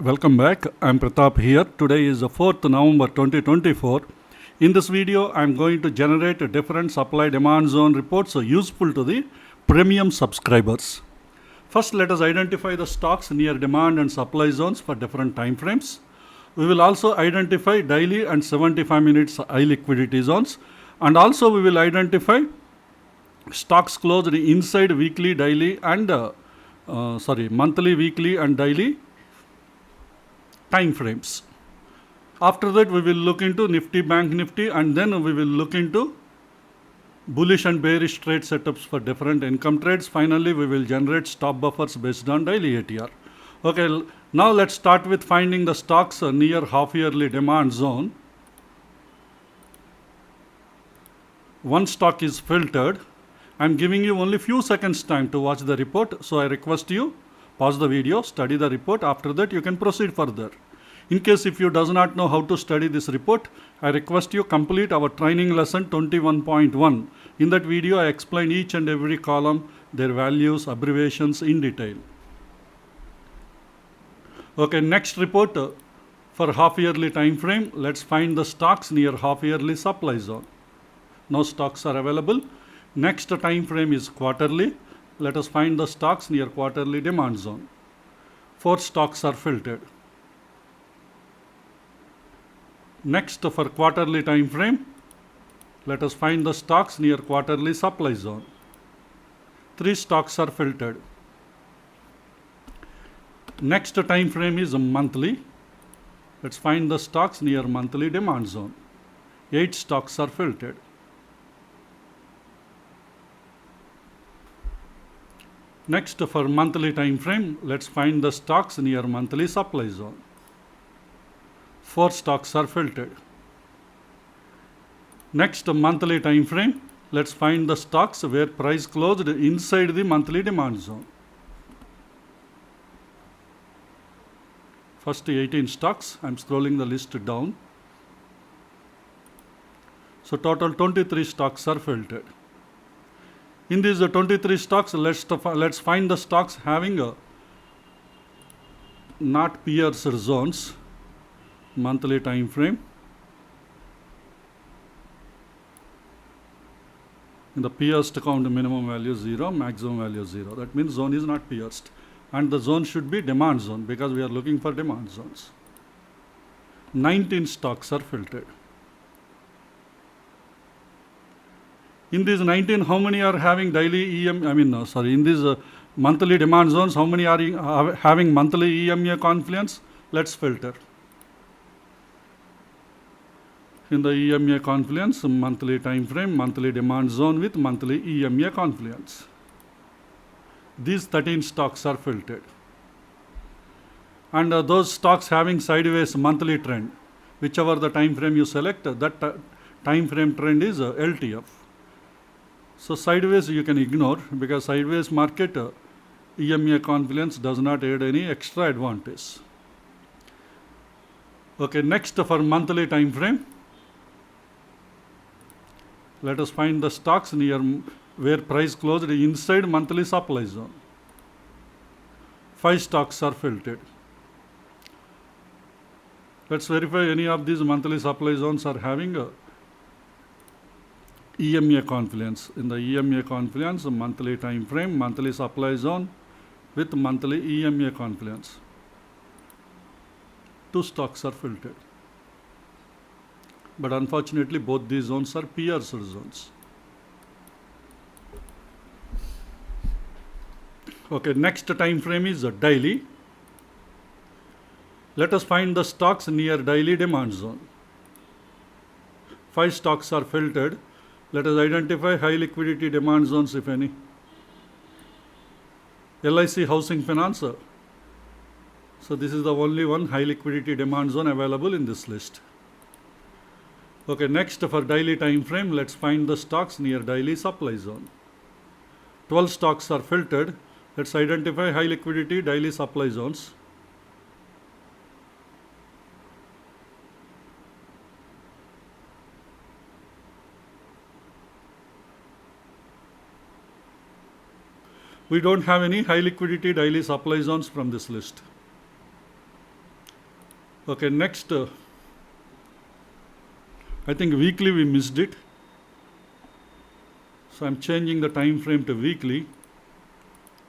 Welcome back. I'm Pratap here. Today is the 4th November 2024. In this video, I'm going to generate different supply demand zone reports useful to the premium subscribers. First, let us identify the stocks near demand and supply zones for different time frames. We will also identify daily and 75 minutes high liquidity zones, and also we will identify stocks closed inside weekly, daily and monthly, weekly and daily time frames. After that, we will look into NIFTY, BANKNIFTY, and then we will look into bullish and bearish trade setups for different income trades. Finally, we will generate stop buffers based on daily ATR. Okay, now let's start with finding the stocks near half-yearly demand zone. One stock is filtered. I'm giving you only few seconds time to watch the report, so I request you pause the video, study the report. After that, you can proceed further. In case if you does not know how to study this report, I request you complete our training lesson 21.1. In that video, I explain each and every column, their values, abbreviations in detail. Okay, next report for half-yearly time frame. Let's find the stocks near half-yearly supply zone. No stocks are available. Next time frame is quarterly. Let us find the stocks near quarterly demand zone. 4 stocks are filtered. Next, for quarterly time frame, let us find the stocks near quarterly supply zone. 3 stocks are filtered. Next time frame is monthly. Let's find the stocks near monthly demand zone. 8 stocks are filtered. Next, for monthly time frame, let's find the stocks near monthly supply zone. 4 stocks are filtered. Next, monthly time frame, let's find the stocks where price closed inside the monthly demand zone. First 18 stocks. I'm scrolling the list down. So total 23 stocks are filtered. In these 23 stocks, let's find the stocks having not pierced zones. Monthly time frame. In the pierced count, minimum value 0, maximum value 0. That means zone is not pierced. And the zone should be demand zone because we are looking for demand zones. 19 stocks are filtered. In these 19, how many are having daily in these monthly demand zones, how many are having monthly EMA Confluence? Let's filter. In the EMA Confluence, monthly time frame, monthly demand zone with monthly EMA Confluence. These 13 stocks are filtered. And those stocks having sideways monthly trend, whichever the time frame you select, that time frame trend is LTF. So sideways you can ignore because sideways market EMA Confluence does not add any extra advantage. Okay, next for monthly time frame, let us find the stocks near where price closed inside monthly supply zone. 5 stocks are filtered. Let's verify any of these monthly supply zones are having EMA Confluence. In the EMA Confluence, monthly time frame, monthly supply zone with monthly EMA Confluence. 2 stocks are filtered. But unfortunately, both these zones are pierced zones. Okay, next time frame is daily. Let us find the stocks near daily demand zone. 5 stocks are filtered. Let us identify high liquidity demand zones, if any. LIC Housing Finance. So this is the only one high liquidity demand zone available in this list. Okay, next for daily time frame, let's find the stocks near daily supply zone. 12 stocks are filtered. Let's identify high liquidity daily supply zones. We don't have any high liquidity daily supply zones from this list. Okay, next, I think weekly we missed it. So I'm changing the time frame to weekly.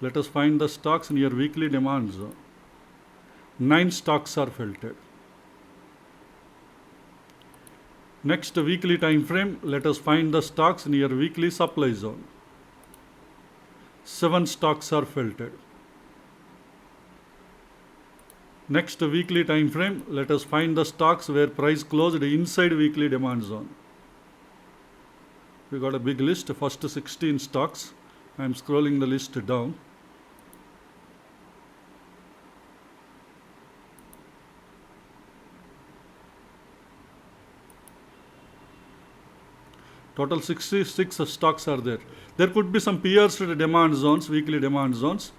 Let us find the stocks near weekly demand zone. 9 stocks are filtered. Next weekly time frame, let us find the stocks near weekly supply zone. 7 stocks are filtered. Next weekly time frame, let us find the stocks where price closed inside weekly demand zone. We got a big list, first 16 stocks. I am scrolling the list down. Total 66 stocks are there. There could be some pierced demand zones, weekly demand zones.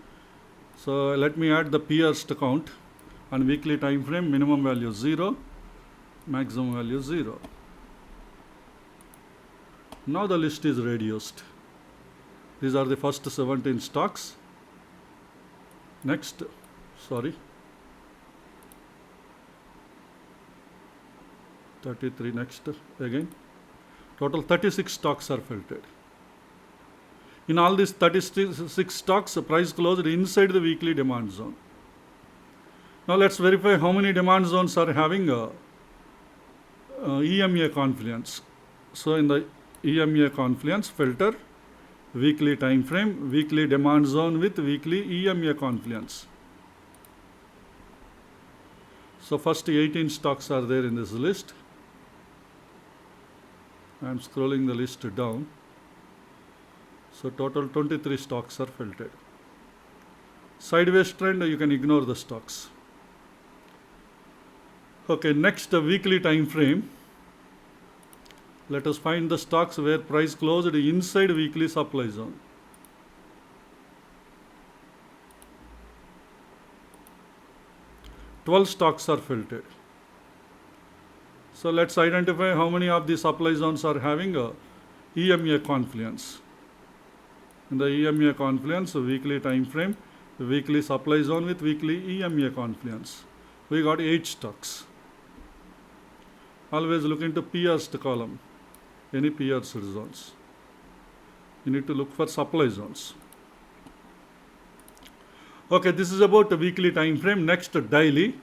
So let me add the pierced count on weekly time frame. Minimum value 0, maximum value 0. Now the list is reduced. These are the first 17 stocks. Next, 33 next again. Total 36 stocks are filtered. In all these 36 stocks, the price closed inside the weekly demand zone. Now let's verify how many demand zones are having EMA Confluence. So in the EMA Confluence filter, weekly time frame, weekly demand zone with weekly EMA Confluence. So first 18 stocks are there in this list. I am scrolling the list down. So total 23 stocks are filtered. Sideways trend, you can ignore the stocks. Okay, next weekly time frame. Let us find the stocks where price closed inside weekly supply zone. Twelve stocks are filtered. So let's identify how many of the supply zones are having EMA Confluence. In the EMA Confluence, weekly time frame, weekly supply zone with weekly EMA Confluence. We got 8 stocks. Always look into pierced column, any pierced zones. You need to look for supply zones. Okay, this is about the weekly time frame. Next, daily.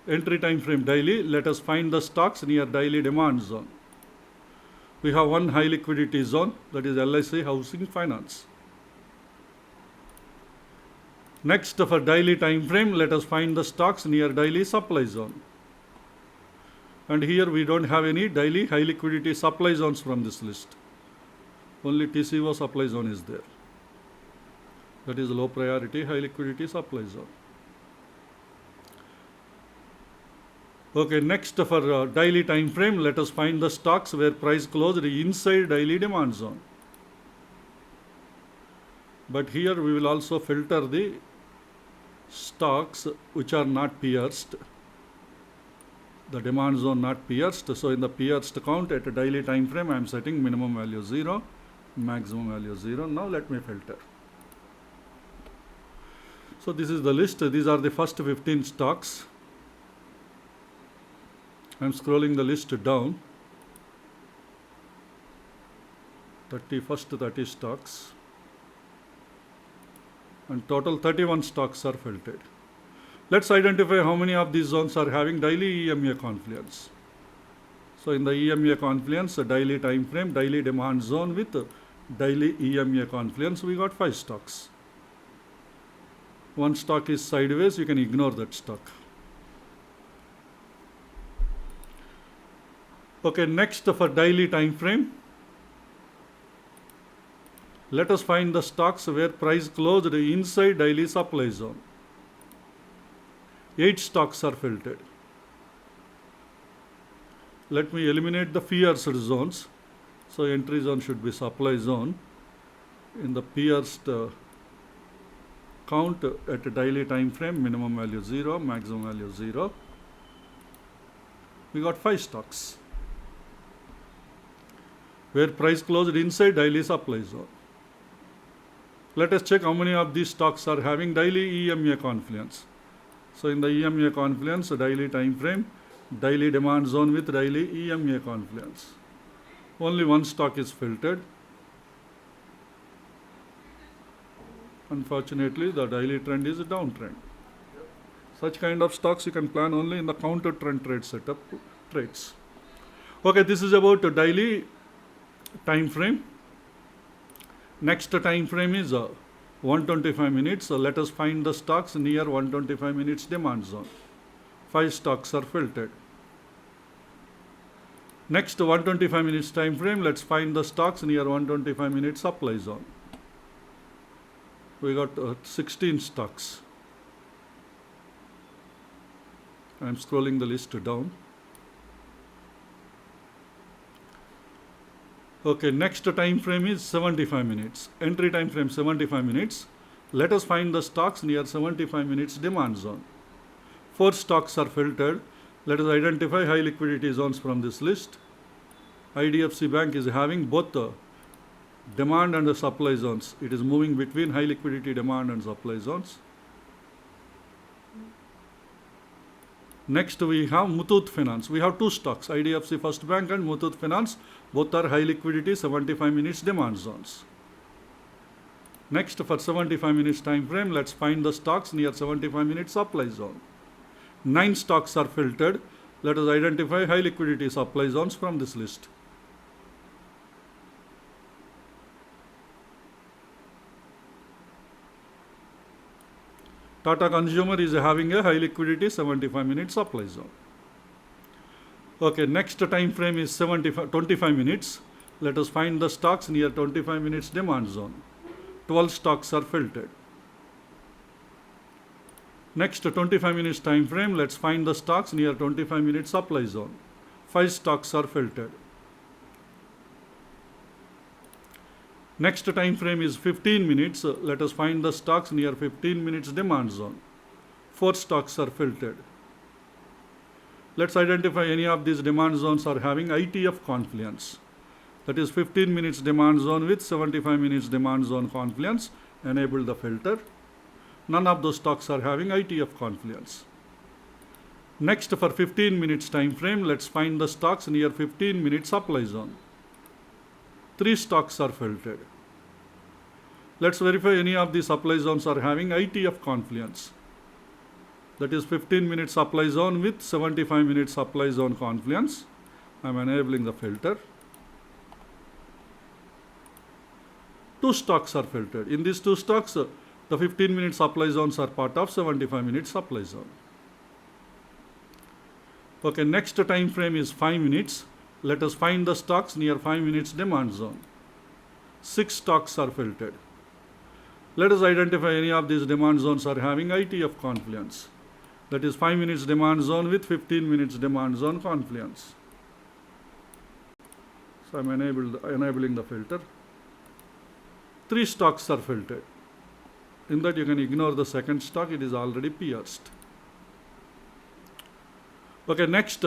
Entry time frame daily. Let us find the stocks near daily demand zone. We have one high liquidity zone, that is LIC Housing Finance. Next, for daily time frame, let us find the stocks near daily supply zone. And here we don't have any daily high liquidity supply zones from this list. Only TCO supply zone is there. That is low priority high liquidity supply zone. Okay, next for daily time frame, let us find the stocks where price closed inside daily demand zone. But here we will also filter the stocks which are not pierced. The demand zone not pierced. So in the pierced count at a daily time frame, I am setting minimum value 0, maximum value 0. Now let me filter. So this is the list. These are the first 15 stocks. I am scrolling the list down. 30 stocks. And total 31 stocks are filtered. Let's identify how many of these zones are having daily EMA Confluence. So in the EMA Confluence, daily time frame, daily demand zone with daily EMA Confluence, we got 5 stocks. One stock is sideways, you can ignore that stock. Okay, next for daily time frame, let us find the stocks where price closed inside daily supply zone. 8 stocks are filtered. Let me eliminate the pierced zones. So entry zone should be supply zone. In the pierced count at a daily time frame, minimum value 0, maximum value 0. We got 5 stocks where price closed inside daily supply zone. Let us check how many of these stocks are having daily EMA Confluence. So in the EMA Confluence daily time frame, daily demand zone with daily EMA Confluence. Only one stock is filtered. Unfortunately, the daily trend is a downtrend. Such kind of stocks you can plan only in the counter trend trade setup trades. Okay, this is about the daily time frame. Next time frame is 125 minutes. So let us find the stocks near 125 minutes demand zone. 5 stocks are filtered. Next 125 minutes time frame, let's find the stocks near 125 minutes supply zone. We got 16 stocks. I'm scrolling the list down. Okay, next time frame is 75 minutes. Entry time frame 75 minutes. Let us find the stocks near 75 minutes demand zone. 4 stocks are filtered. Let us identify high liquidity zones from this list. IDFC Bank is having both the demand and the supply zones. It is moving between high liquidity demand and supply zones. Next we have Muthoot Finance. We have 2 stocks, IDFC First Bank and Muthoot Finance. Both are high liquidity 75 minutes demand zones. Next for 75 minutes time frame, let's find the stocks near 75 minutes supply zone. 9 stocks are filtered. Let us identify high liquidity supply zones from this list. Tata Consumer is having a high liquidity 75 minute supply zone. Okay, next time frame is 25 minutes. Let us find the stocks near 25 minutes demand zone. 12 stocks are filtered. Next 25 minutes time frame, let's find the stocks near 25 minutes supply zone. 5 stocks are filtered. Next time frame is 15 minutes. Let us find the stocks near 15 minutes demand zone. 4 stocks are filtered. Let's identify any of these demand zones are having ITF confluence. That is 15 minutes demand zone with 75 minutes demand zone confluence. Enable the filter. None of those stocks are having ITF confluence. Next for 15 minutes time frame, let's find the stocks near 15 minutes supply zone. 3 stocks are filtered. Let's verify any of the supply zones are having ITF confluence. That is 15 minute supply zone with 75 minute supply zone confluence. I'm enabling the filter. 2 stocks are filtered. In these 2 stocks, the 15 minute supply zones are part of 75 minute supply zone. Okay, next time frame is 5 minutes. Let us find the stocks near 5 minutes demand zone. 6 stocks are filtered. Let us identify any of these demand zones are having ITF confluence. That is 5 minutes demand zone with 15 minutes demand zone confluence. So I'm enabling the filter. 3 stocks are filtered. In that you can ignore the second stock, it is already pierced. Okay, next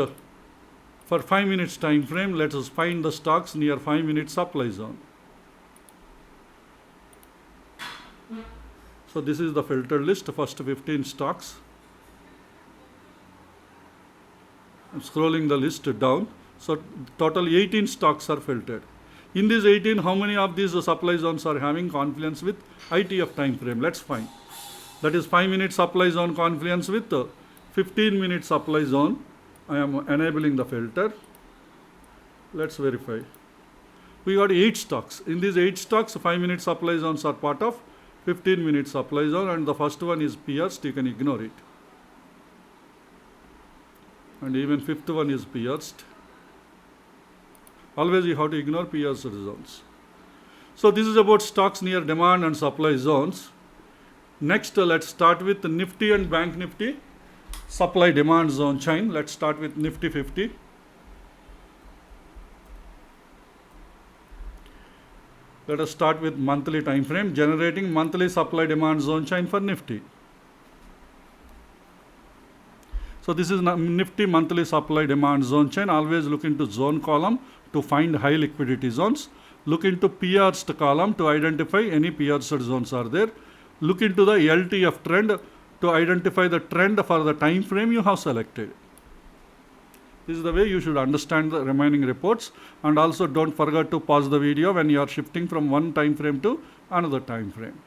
for 5 minutes time frame, let us find the stocks near 5 minutes supply zone. So this is the filter list, first 15 stocks. I'm scrolling the list down. So total 18 stocks are filtered. In these 18, how many of these supply zones are having confluence with ITF time frame? Let's find. That is 5 minute supply zone confluence with 15 minute supply zone. I am enabling the filter. Let's verify. We got 8 stocks. In these 8 stocks, 5 minute supply zones are part of 15 minute supply zone, and the first one is pierced. You can ignore it. And even 5th one is pierced. Always you have to ignore pierced zones. So this is about stocks near demand and supply zones. Next, let's start with NIFTY and BANKNIFTY supply demand zone chain. Let's start with NIFTY 50. Let us start with monthly time frame, generating monthly supply demand zone chain for NIFTY. So this is NIFTY monthly supply demand zone chain. Always look into zone column to find high liquidity zones. Look into pierced column to identify any pierced zones are there. Look into the LTF trend to identify the trend for the time frame you have selected. This is the way you should understand the remaining reports, and also don't forget to pause the video when you are shifting from one time frame to another time frame.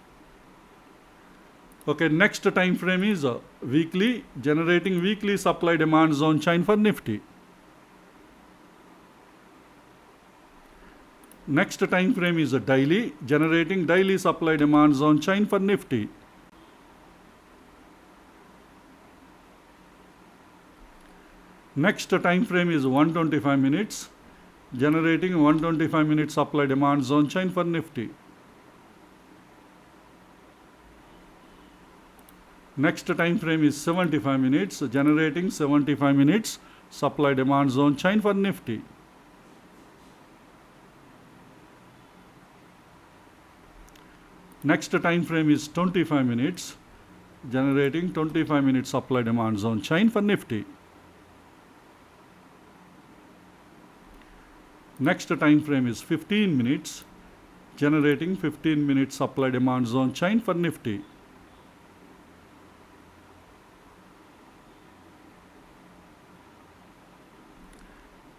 Okay, next time frame is weekly, generating weekly supply demand zone chain for NIFTY. Next time frame is a daily, generating daily supply demand zone chain for NIFTY. Next time frame is 125 minutes, generating 125 minute supply demand zone chain for NIFTY. Next time frame is 75 minutes, generating 75 minutes supply demand zone chain for NIFTY. Next time frame is 25 minutes, generating 25 minute supply demand zone chain for NIFTY. Next time frame is 15 minutes, generating 15 minute supply demand zone chain for NIFTY.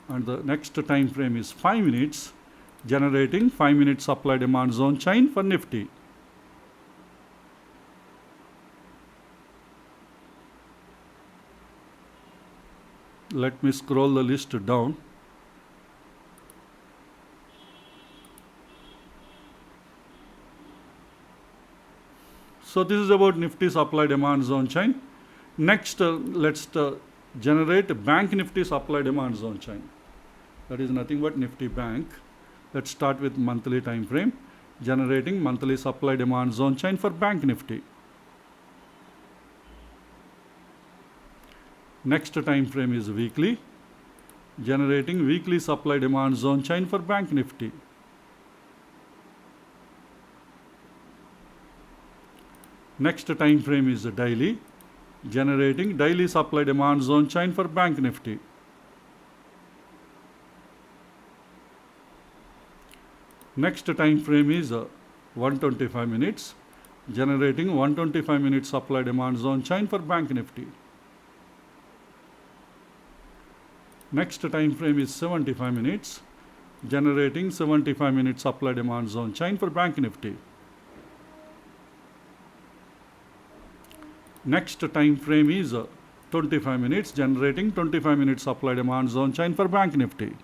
And the next time frame is 5 minutes, generating 5 minute supply demand zone chain for NIFTY. Let me scroll the list down. So this is about NIFTY supply demand zone chain. Next, let's generate BANKNIFTY supply demand zone chain. That is nothing but NIFTY Bank. Let's start with monthly time frame, generating monthly supply demand zone chain for BANKNIFTY. Next time frame is weekly, generating weekly supply demand zone chain for BANKNIFTY. Next time frame is daily, generating daily supply demand zone chain for BANKNIFTY. Next time frame is 125 minutes, generating 125 minute supply demand zone chain for BANKNIFTY. Next time frame is 75 minutes, generating 75 minute supply demand zone chain for BANKNIFTY. Next time frame is 25 minutes, generating 25 minute supply demand zone chain for BANKNIFTY.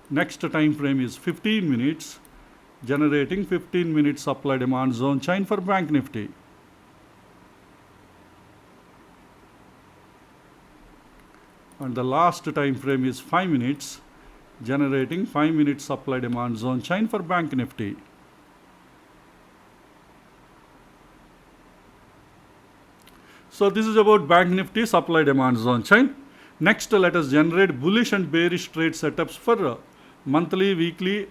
Next time frame is 15 minutes, generating 15 minute supply demand zone chain for BANKNIFTY. And the last time frame is 5 minutes, generating 5 minute supply demand zone chain for BANKNIFTY. So this is about BANKNIFTY supply demand zone chain. Next, let us generate bullish and bearish trade setups for monthly, weekly,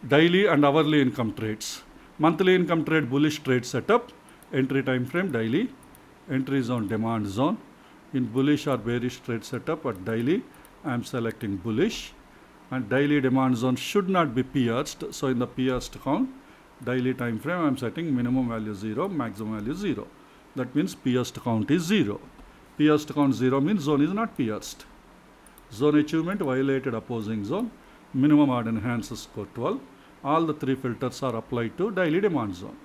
daily and hourly income trades. Monthly income trade bullish trade setup, entry time frame daily, entry zone demand zone. In bullish or bearish trade setup at daily, I am selecting bullish, and daily demand zone should not be pierced. So in the pierced count, daily time frame I am setting minimum value 0, maximum value 0. That means pierced count is 0. Pierced count 0 means zone is not pierced. Zone achievement violated opposing zone. Minimum odd enhances score 12. All the 3 filters are applied to daily demand zone.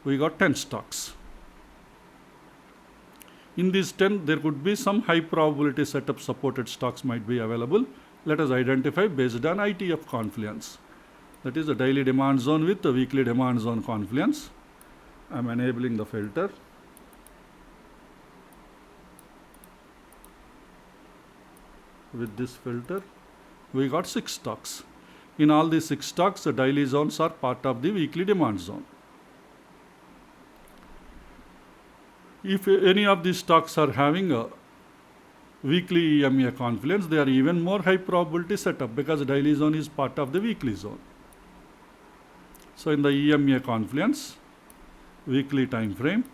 We got 10 stocks. In these 10, there could be some high probability setup supported stocks might be available. Let us identify based on ITF confluence. That is the daily demand zone with the weekly demand zone confluence. I am enabling the filter. With this filter, we got 6 stocks. In all these 6 stocks, the daily zones are part of the weekly demand zone. If any of these stocks are having a weekly EMA confluence, they are even more high probability setup because daily zone is part of the weekly zone. So in the EMA confluence, weekly time frame,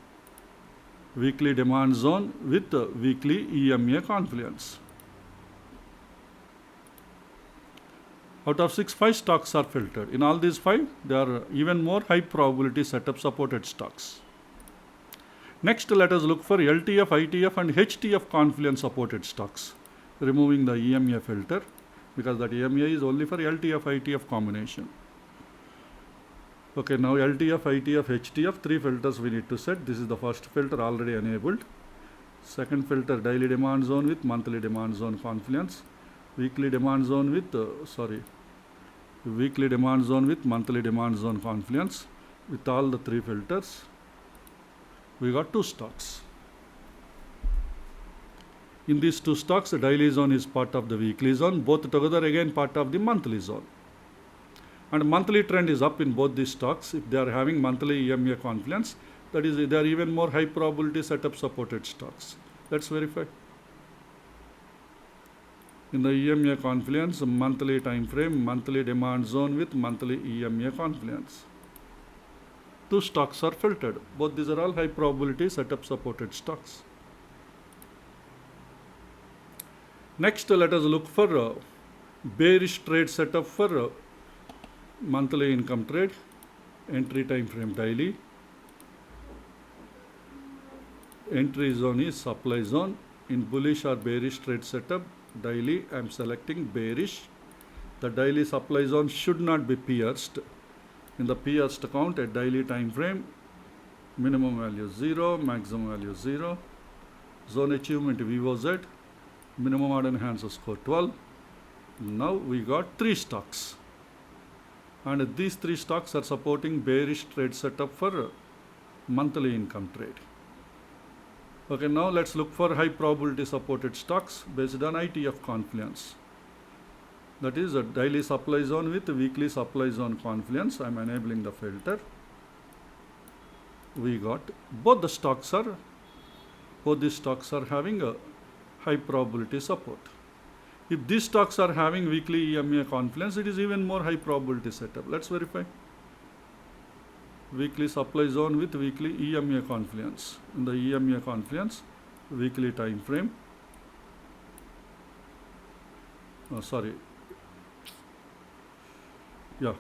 weekly demand zone with weekly EMA confluence. Out of 6, 5 stocks are filtered. In all these 5, there are even more high probability setup supported stocks. Next, let us look for LTF, ITF and HTF confluence supported stocks. Removing the EMA filter, because that EMA is only for LTF, ITF combination. Okay, now LTF, ITF, HTF, 3 filters we need to set. This is the first filter already enabled. Second filter, daily demand zone with monthly demand zone confluence. Weekly demand zone with, weekly demand zone with monthly demand zone confluence. With all the 3 filters, we got 2 stocks. In these 2 stocks, the daily zone is part of the weekly zone, both together again part of the monthly zone. And monthly trend is up in both these stocks. If they are having monthly EMA confluence, that is, they are even more high probability setup supported stocks. Let's verify. In the EMA confluence, monthly time frame, monthly demand zone with monthly EMA confluence. 2 stocks are filtered. Both these are all high probability setup supported stocks. Next, let us look for bearish trade setup for monthly income trade, entry time frame daily. Entry zone is supply zone. In bullish or bearish trade setup, daily I am selecting bearish. The daily supply zone should not be pierced. In the pierced count, at daily time frame, minimum value 0, maximum value 0. Zone achievement VOZ, minimum order enhancer score 12. Now we got 3 stocks. And these 3 stocks are supporting bearish trade setup for monthly income trade. Okay, now let's look for high probability supported stocks based on ITF confluence. That is a daily supply zone with weekly supply zone confluence. I am enabling the filter. We got both these stocks are having a high probability support. If these stocks are having weekly EMA confluence, it is even more high probability setup. Let's verify. Weekly supply zone with weekly EMA confluence. In the EMA confluence, weekly time frame.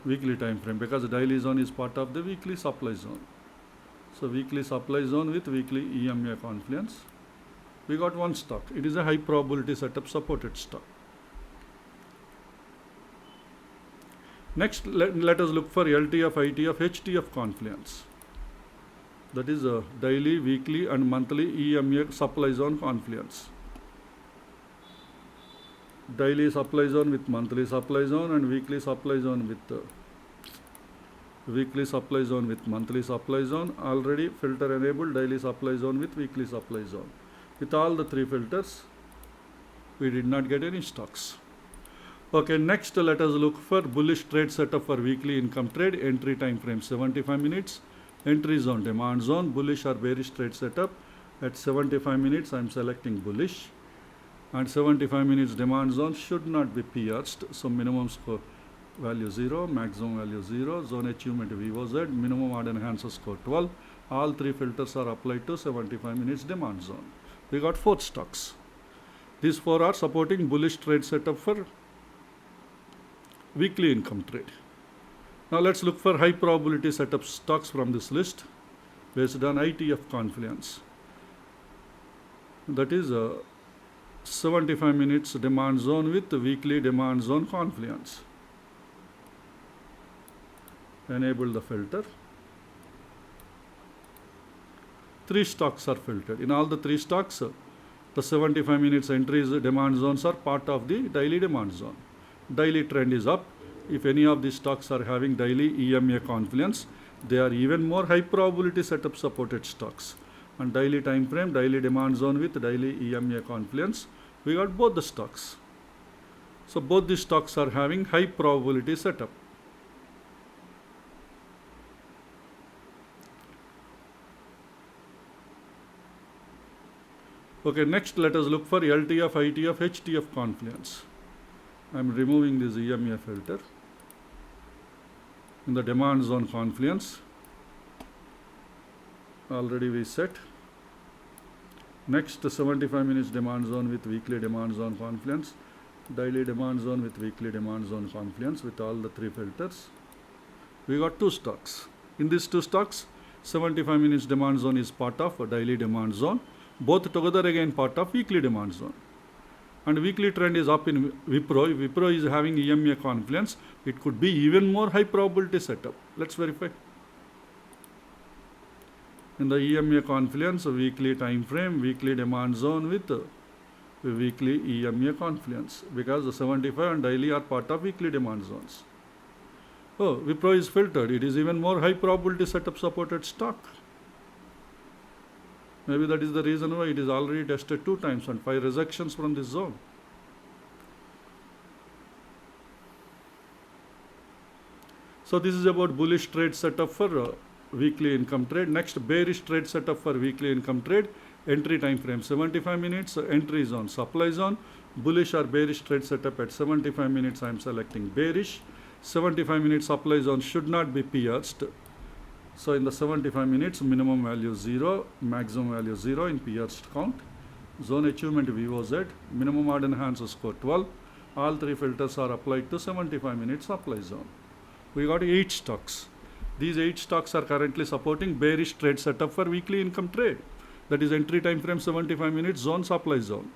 Weekly time frame, because the daily zone is part of the weekly supply zone. So weekly supply zone with weekly EMA confluence. We got 1 stock. It is a high probability setup supported stock. Next, let us look for LTF, ITF, HTF confluence. That is a daily, weekly and monthly EMA supply zone confluence. Daily supply zone with monthly supply zone and weekly supply zone with monthly supply zone. Already filter enabled, daily supply zone with weekly supply zone. With all the 3 filters, we did not get any stocks. Okay, next let us look for bullish trade setup for weekly income trade, entry time frame 75 minutes, entry zone demand zone, bullish or bearish trade setup. At 75 minutes, I am selecting bullish. And 75 minutes demand zone should not be pierced. So minimum score value 0, maximum value 0, zone achievement VOZ, minimum order enhancer score 12. All 3 filters are applied to 75 minutes demand zone. We got 4 stocks. These 4 are supporting bullish trade setup for weekly income trade. Now let's look for high probability setup stocks from this list based on ITF confluence. That is 75 minutes demand zone with weekly demand zone confluence. Enable the filter. 3 stocks are filtered. In all the 3 stocks, the 75 minutes entries demand zones are part of the daily demand zone. Daily trend is up. If any of these stocks are having daily EMA confluence, they are even more high probability setup supported stocks. And daily time frame, daily demand zone with daily EMA confluence, we got both the stocks. So both these stocks are having high probability setup. Okay, next let us look for LTF, ITF, HTF confluence. I am removing this EMA filter. In the demand zone confluence, already we set. Next, 75 minutes demand zone with weekly demand zone confluence. daily demand zone with weekly demand zone confluence with all the three filters. We got two stocks. In these two stocks, 75 minutes demand zone is part of a daily demand zone. Both together again part of weekly demand zone. And weekly trend is up in Wipro. If Wipro is having EMA Confluence, it could be even more high probability setup. Let's verify. In the EMA Confluence, weekly time frame, weekly demand zone with weekly EMA Confluence, because the 75 and daily are part of weekly demand zones. Oh, Wipro is filtered. It is even more high probability setup supported stock. Maybe that is the reason why it is already tested 2 times and 5 rejections from this zone. So this is about bullish trade setup for weekly income trade. Next, bearish trade setup for weekly income trade. Entry time frame 75 minutes, entry zone, supply zone. Bullish or bearish trade setup at 75 minutes, I am selecting bearish. 75 minutes supply zone should not be pierced. So in the 75 minutes, minimum value 0, maximum value 0 in pierced count. Zone achievement VOZ, minimum odd and enhanced score 12. All 3 filters are applied to 75 minutes supply zone. We got 8 stocks. These 8 stocks are currently supporting bearish trade setup for weekly income trade. That is entry time frame 75 minutes, zone, supply zone.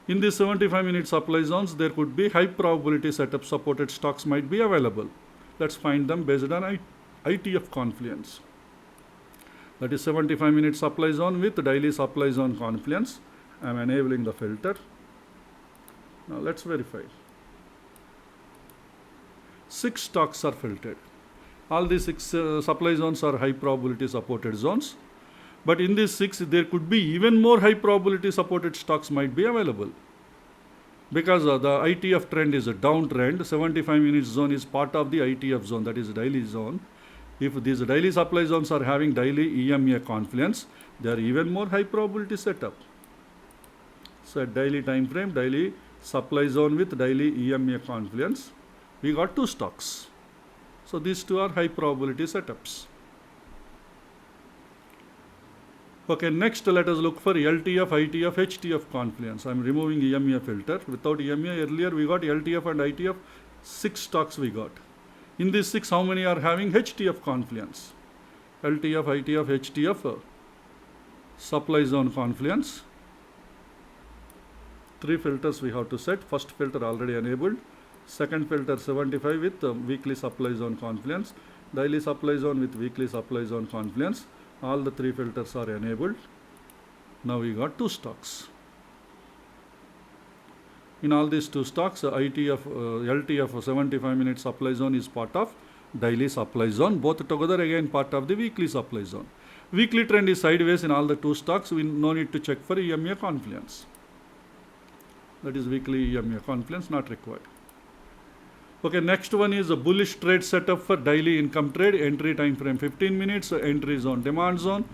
In these 75 minute supply zones, there could be high probability setup supported stocks might be available. Let's find them based on ITF confluence. That is 75 minute supply zone with daily supply zone confluence. I am enabling the filter. Now let's verify. 6 stocks are filtered. All these 6 supply zones are high probability supported zones. But in these 6, there could be even more high probability supported stocks might be available. Because the ITF trend is a downtrend, 75 minutes zone is part of the ITF zone, that is daily zone. If these daily supply zones are having daily EMA confluence, they are even more high probability setup. So at daily time frame, daily supply zone with daily EMA confluence, we got 2 stocks. So these 2 are high probability setups. Okay, next let us look for LTF, ITF, HTF confluence. I am removing EMA filter. Without EMA, earlier we got LTF and ITF, 6 stocks we got. In these 6, how many are having HTF confluence? LTF, ITF, HTF, supply zone confluence. 3 filters we have to set. First filter already enabled. Second filter 75 with weekly supply zone confluence. Daily supply zone with weekly supply zone confluence. All the 3 filters are enabled. Now we got 2 stocks. In all these 2 stocks, LTF 75 minute supply zone is part of daily supply zone. Both together again part of the weekly supply zone. Weekly trend is sideways in all the 2 stocks. We no need to check for EMA confluence. That is weekly EMA confluence not required. Okay, next one is a bullish trade setup for daily income trade. Entry time frame 15 minutes, entry zone, demand zone.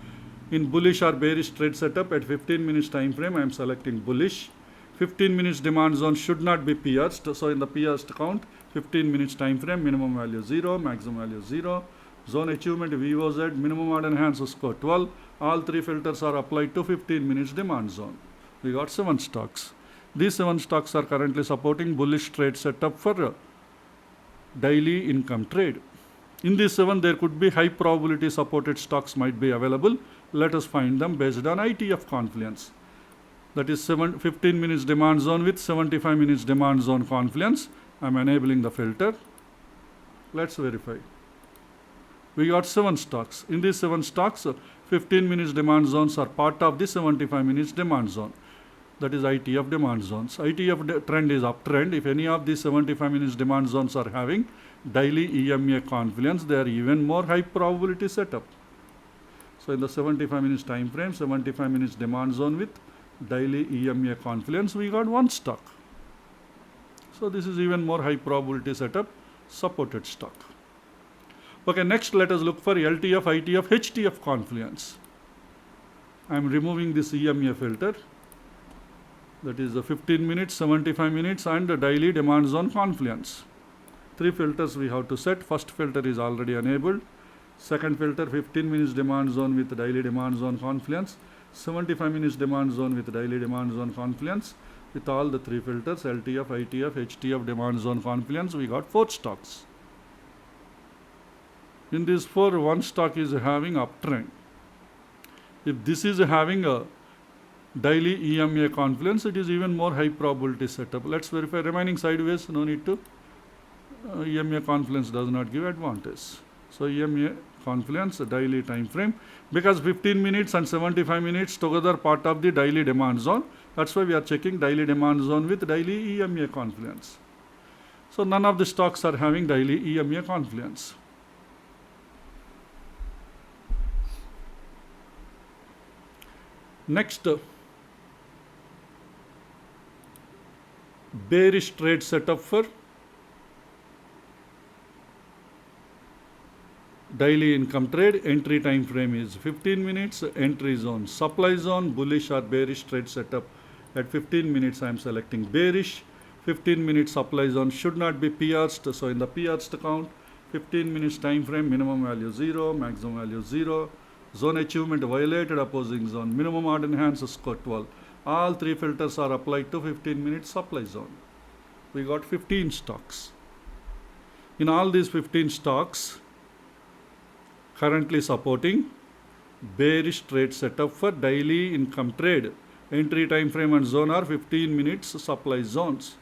In bullish or bearish trade setup at 15 minutes time frame, I am selecting bullish. 15 minutes demand zone should not be pierced. So in the pierced count, 15 minutes time frame, minimum value 0, maximum value 0. Zone achievement VOZ, minimum odd and enhanced score 12. All 3 filters are applied to 15 minutes demand zone. We got 7 stocks. These 7 stocks are currently supporting bullish trade setup for daily income trade. In these 7, there could be high probability supported stocks might be available. Let us find them based on ITF confluence. That is 15 minutes demand zone with 75 minutes demand zone confluence. I am enabling the filter. Let's verify. We got 7 stocks. In these 7 stocks, 15 minutes demand zones are part of the 75 minutes demand zone. That is ITF demand zones. ITF trend is uptrend. If any of these 75 minutes demand zones are having daily EMA confluence, they are even more high probability setup. So in the 75 minutes time frame, 75 minutes demand zone with daily EMA confluence, we got 1 stock. So this is even more high probability setup, supported stock. Okay, next let us look for LTF, ITF, HTF confluence. I am removing this EMA filter. That is the 15 minutes, 75 minutes and the daily demand zone confluence. 3 filters we have to set. First filter is already enabled. Second filter 15 minutes demand zone with daily demand zone confluence. 75 minutes demand zone with daily demand zone confluence. With all the three filters, LTF, ITF, HTF, demand zone confluence, we got 4 stocks. In these 4, one stock is having uptrend. If this is having a daily EMA confluence, it is even more high probability setup. Let's verify. Remaining sideways, no need to. EMA confluence does not give advantage. So EMA confluence, daily time frame, because 15 minutes and 75 minutes together part of the daily demand zone. That's why we are checking daily demand zone with daily EMA confluence. So none of the stocks are having daily EMA confluence. Next, bearish trade setup for daily income trade. Entry time frame is 15 minutes. Entry zone, supply zone, bullish or bearish trade setup. At 15 minutes I am selecting bearish. 15 minutes supply zone should not be pierced. So in the pierced count, 15 minutes time frame, minimum value 0, maximum value 0. Zone achievement violated, opposing zone, minimum odd enhanced score 12. All 3 filters are applied to 15 minutes supply zone. We got 15 stocks. In all these 15 stocks, currently supporting bearish trade setup for daily income trade. Entry time frame and zone are 15 minutes supply zones.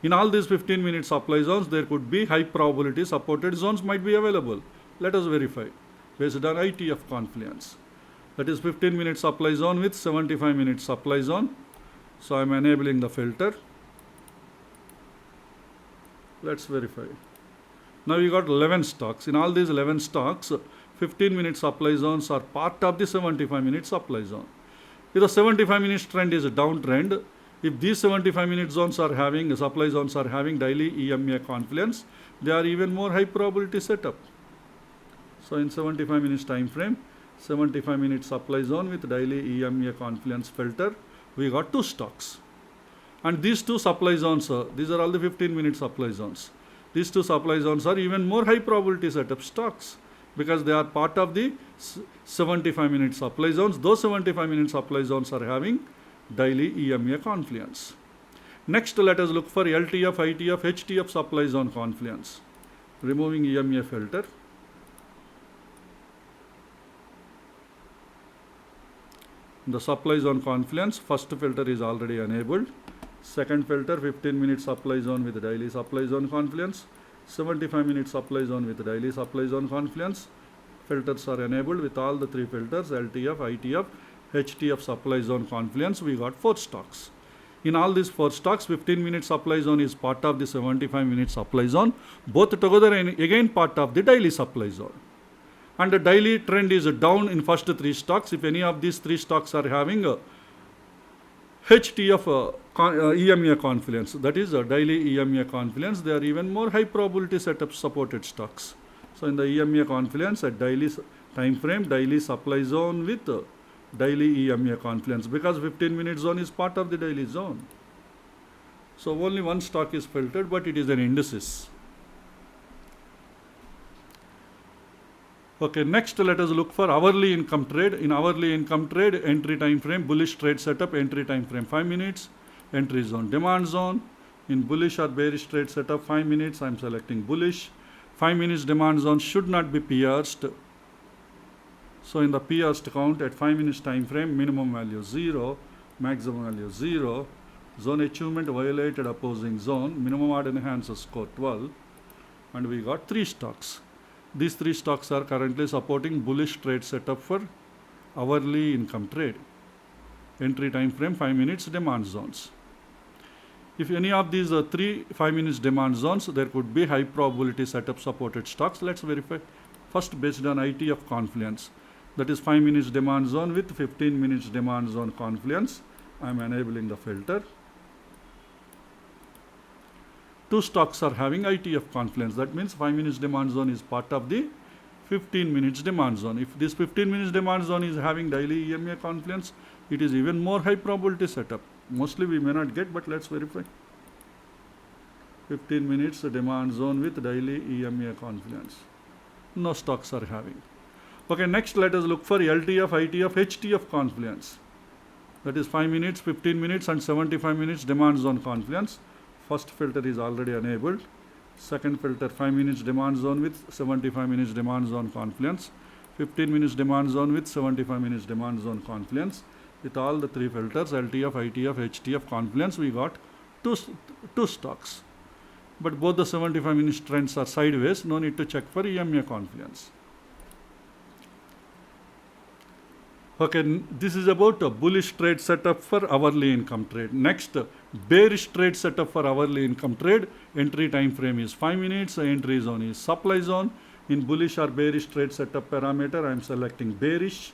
In all these 15 minute supply zones, there could be high probability supported zones might be available. Let us verify based on ITF confluence. That is 15 minute supply zone with 75 minute supply zone. So I am enabling the filter. Let's verify. Now you got 11 stocks. In all these 11 stocks, 15 minute supply zones are part of the 75 minute supply zone. If the 75 minutes trend is a downtrend, if these 75 minute zones are having, supply zones are having daily EMA confluence, they are even more high probability setup. So in 75 minutes time frame, 75 minute supply zone with daily EMA confluence filter, we got 2 stocks. And these 2 supply zones, these are all the 15 minute supply zones. These 2 supply zones are even more high probability setup stocks because they are part of the 75 minute supply zones. Those 75 minute supply zones are having daily EMA confluence. Next, let us look for LTF, ITF, HTF supply zone confluence. Removing EMA filter. The supply zone confluence, first filter is already enabled. Second filter, 15 minute supply zone with daily supply zone confluence. 75 minute supply zone with daily supply zone confluence. Filters are enabled with all the 3 filters, LTF, ITF, HTF supply zone confluence. We got 4 stocks. In all these 4 stocks, 15 minute supply zone is part of the 75 minute supply zone. Both together and again part of the daily supply zone. And the daily trend is down in first 3 stocks. If any of these 3 stocks are having a HTF EMA confluence, that is a daily EMA confluence, they are even more high probability setup supported stocks. So in the EMA confluence at daily time frame, daily supply zone with daily EMA confluence, because 15 minute zone is part of the daily zone. So only one stock is filtered, but it is an indices. Okay, next let us look for hourly income trade. In hourly income trade, entry time frame, bullish trade setup, entry time frame 5 minutes, entry zone, demand zone. In bullish or bearish trade setup 5 minutes, I am selecting bullish. 5 minutes demand zone should not be pierced. So in the pierced count at 5 minutes time frame, minimum value 0, maximum value 0, zone achievement violated, opposing zone, minimum odd enhances score 12, and we got 3 stocks. These 3 stocks are currently supporting bullish trade setup for hourly income trade. Entry time frame 5 minutes demand zones. If any of these 3 5 minutes demand zones, there could be high probability setup supported stocks. Let's verify. First, based on ITF confluence, that is 5 minutes demand zone with 15 minutes demand zone confluence, I am enabling the filter. 2 stocks are having ITF confluence. That means 5 minutes demand zone is part of the 15 minutes demand zone. If this 15 minutes demand zone is having daily EMA confluence, it is even more high probability setup. Mostly we may not get, but let's verify. 15 minutes demand zone with daily EMA confluence. No stocks are having. Okay, next let us look for LTF, ITF, HTF confluence. That is 5 minutes, 15 minutes and 75 minutes demand zone confluence. First filter is already enabled. Second filter 5 minutes demand zone with 75 minutes demand zone confluence. 15 minutes demand zone with 75 minutes demand zone confluence. With all the three filters, LTF, ITF, HTF confluence, we got two stocks. But both the 75 minutes trends are sideways, no need to check for EMA confluence. Okay, this is about a bullish trade setup for hourly income trade. Next, bearish trade setup for hourly income trade. Entry time frame is 5 minutes, entry zone is supply zone. In bullish or bearish trade setup parameter, I am selecting bearish.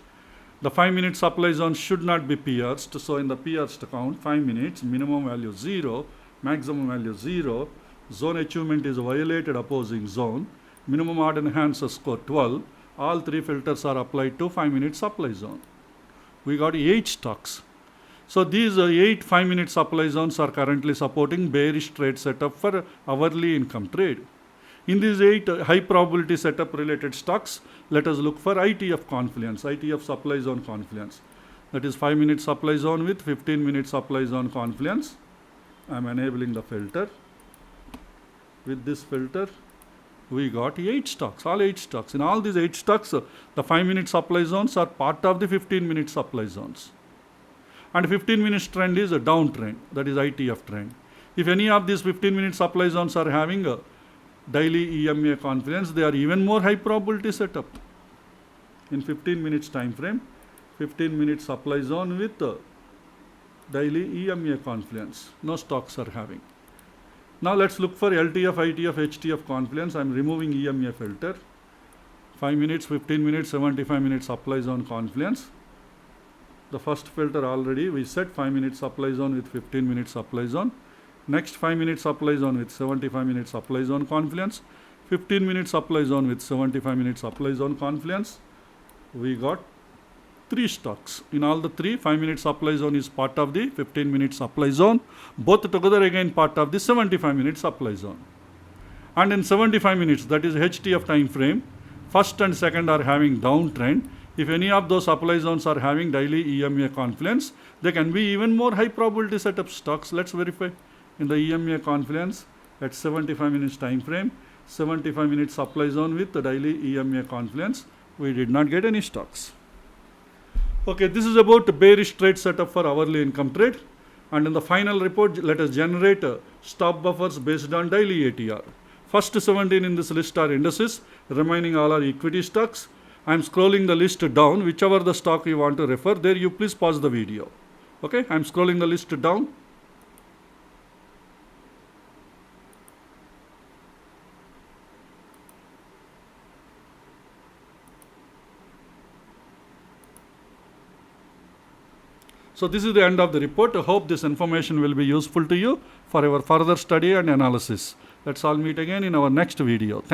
The 5 minute supply zone should not be pierced. So in the pierced count, 5 minutes, minimum value 0, maximum value 0. Zone achievement is violated opposing zone. Minimum odd enhancer score 12. All three filters are applied to 5 minute supply zone. We got 8 stocks. So these 8 5 minute supply zones are currently supporting bearish trade setup for hourly income trade. In these 8 high probability setup related stocks, let us look for ITF confluence, ITF supply zone confluence. That is 5 minute supply zone with 15 minute supply zone confluence. I am enabling the filter. With this filter, we got 8 stocks, all 8 stocks. In all these 8 stocks, the 5 minute supply zones are part of the 15 minute supply zones. And 15 minutes trend is a downtrend, that is ITF trend. If any of these 15 minute supply zones are having a daily EMA confluence, they are even more high probability setup. In 15 minutes time frame, 15 minute supply zone with daily EMA confluence, no stocks are having. Now let's look for LTF, ITF, HTF confluence. I am removing EMA filter. 5 minutes, 15 minutes, 75 minutes supply zone confluence. The first filter already we set 5 minutes supply zone with 15 minutes supply zone. Next 5 minutes supply zone with 75 minutes supply zone confluence. 15 minutes supply zone with 75 minutes supply zone confluence. We got 3 stocks. In all the 3, 5 minute supply zone is part of the 15 minute supply zone. Both together again part of the 75 minute supply zone. And in 75 minutes, that is HTF time frame, first and second are having downtrend. If any of those supply zones are having daily EMA confluence, they can be even more high probability setup stocks. Let's verify. In the EMA confluence at 75 minutes time frame, 75 minute supply zone with the daily EMA confluence, we did not get any stocks. Okay, this is about the bearish trade setup for hourly income trade. And in the final report, let us generate stop buffers based on daily ATR. First 17 in this list are indices, remaining all are equity stocks. I am scrolling the list down, whichever the stock you want to refer, there you please pause the video. Okay, I am scrolling the list down. So this is the end of the report. I hope this information will be useful to you for your further study and analysis. Let's all meet again in our next video. Thank you.